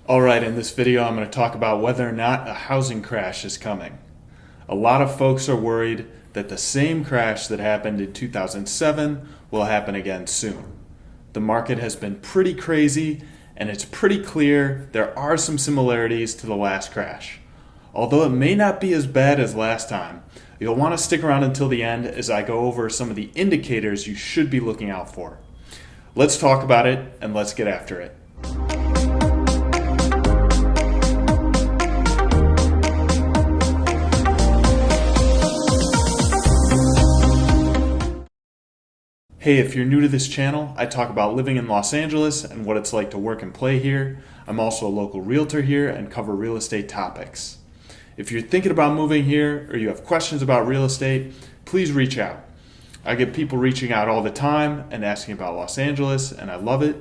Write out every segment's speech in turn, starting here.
Alright, in this video I'm going to talk about whether or not a housing crash is coming. A lot of folks are worried that the same crash that happened in 2007 will happen again soon. The market has been pretty crazy, and it's pretty clear there are some similarities to the last crash. Although it may not be as bad as last time, you'll want to stick around until the end as I go over some of the indicators you should be looking out for. Let's talk about it, and let's get after it. Hey, if you're new to this channel, I talk about living in Los Angeles and what it's like to work and play here. I'm also a local realtor here and cover real estate topics. If you're thinking about moving here or you have questions about real estate, please reach out. I get people reaching out all the time and asking about Los Angeles, and I love it.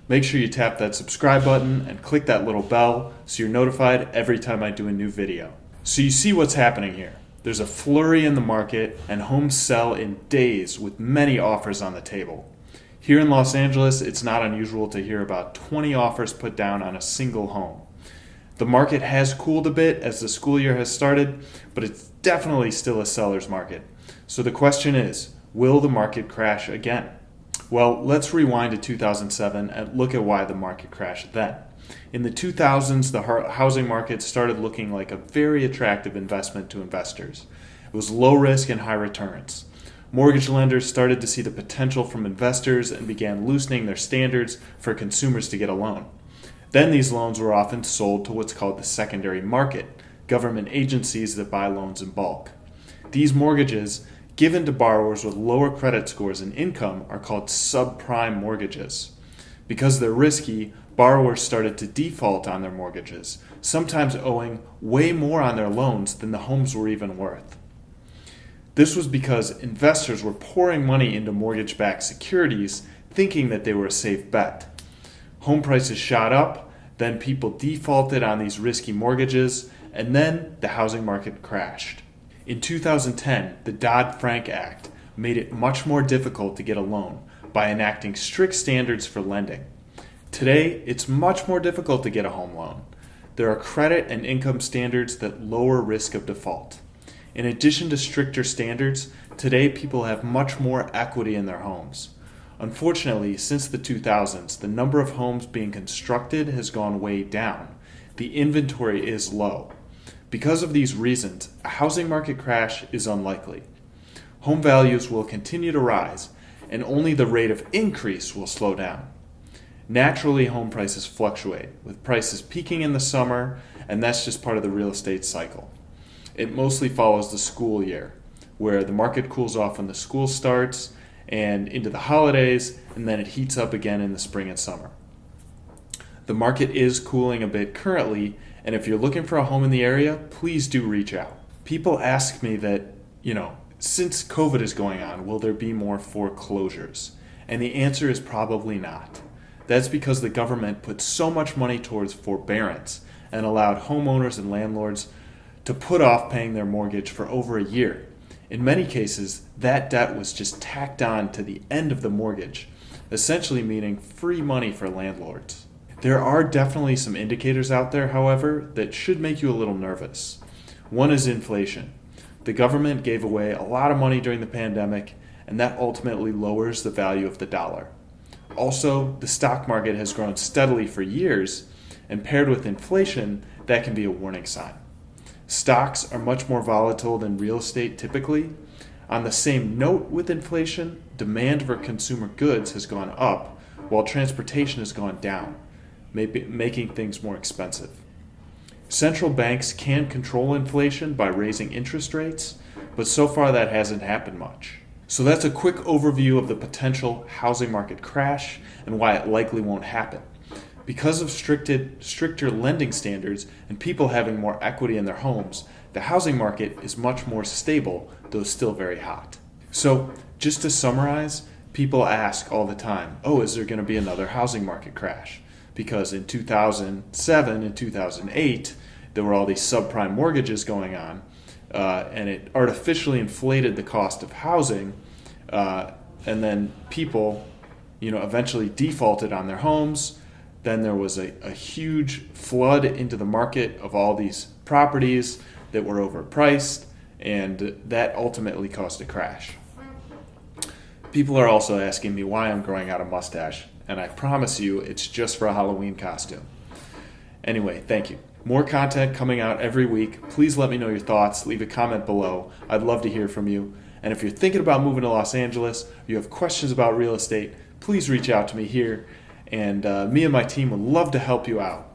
Make sure you tap that subscribe button and click that little bell so you're notified every time I do a new video. So you see what's happening here. There's a flurry in the market and homes sell in days with many offers on the table. Here in Los Angeles, it's not unusual to hear about 20 offers put down on a single home. The market has cooled a bit as the school year has started, but it's definitely still a seller's market. So the question is, will the market crash again? Well, let's rewind to 2007 and look at why the market crashed then. In the 2000s, the housing market started looking like a very attractive investment to investors. It was low risk and high returns. Mortgage lenders started to see the potential from investors and began loosening their standards for consumers to get a loan. Then these loans were often sold to what's called the secondary market, government agencies that buy loans in bulk. These mortgages, given to borrowers with lower credit scores and income, are called subprime mortgages. Because they're risky, borrowers started to default on their mortgages, sometimes owing way more on their loans than the homes were even worth. This was because investors were pouring money into mortgage-backed securities, thinking that they were a safe bet. Home prices shot up, then people defaulted on these risky mortgages, and then the housing market crashed. In 2010, the Dodd-Frank Act made it much more difficult to get a loan by enacting strict standards for lending. Today, it's much more difficult to get a home loan. There are credit and income standards that lower risk of default. In addition to stricter standards, today people have much more equity in their homes. Unfortunately, since the 2000s, the number of homes being constructed has gone way down. The inventory is low. Because of these reasons, a housing market crash is unlikely. Home values will continue to rise, and only the rate of increase will slow down. Naturally, home prices fluctuate, with prices peaking in the summer, and that's just part of the real estate cycle. It mostly follows the school year, where the market cools off when the school starts and into the holidays, and then it heats up again in the spring and summer. The market is cooling a bit currently, and if you're looking for a home in the area, please do reach out. People ask me that, since COVID is going on, will there be more foreclosures? And the answer is probably not. That's because the government put so much money towards forbearance and allowed homeowners and landlords to put off paying their mortgage for over a year. In many cases, that debt was just tacked on to the end of the mortgage, essentially meaning free money for landlords. There are definitely some indicators out there, however, that should make you a little nervous. One is inflation. The government gave away a lot of money during the pandemic, and that ultimately lowers the value of the dollar. Also, the stock market has grown steadily for years, and paired with inflation, that can be a warning sign. Stocks are much more volatile than real estate typically. On the same note with inflation, demand for consumer goods has gone up, while transportation has gone down, making things more expensive. Central banks can control inflation by raising interest rates, but so far that hasn't happened much. So that's a quick overview of the potential housing market crash and why it likely won't happen. Because of stricter lending standards and people having more equity in their homes, the housing market is much more stable, though still very hot. So just to summarize, people ask all the time, is there going to be another housing market crash? Because in 2007 and 2008, there were all these subprime mortgages going on, and it artificially inflated the cost of housing, and then people, eventually defaulted on their homes, Then there was a huge flood into the market of all these properties that were overpriced, and that ultimately caused a crash. People are also asking me why I'm growing out a mustache, and I promise you it's just for a Halloween costume. Anyway, thank you. More content coming out every week. Please let me know your thoughts. Leave a comment below. I'd love to hear from you. And if you're thinking about moving to Los Angeles, or you have questions about real estate, please reach out to me here, and me and my team would love to help you out.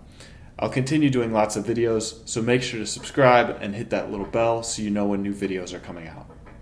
I'll continue doing lots of videos, so make sure to subscribe and hit that little bell so you know when new videos are coming out.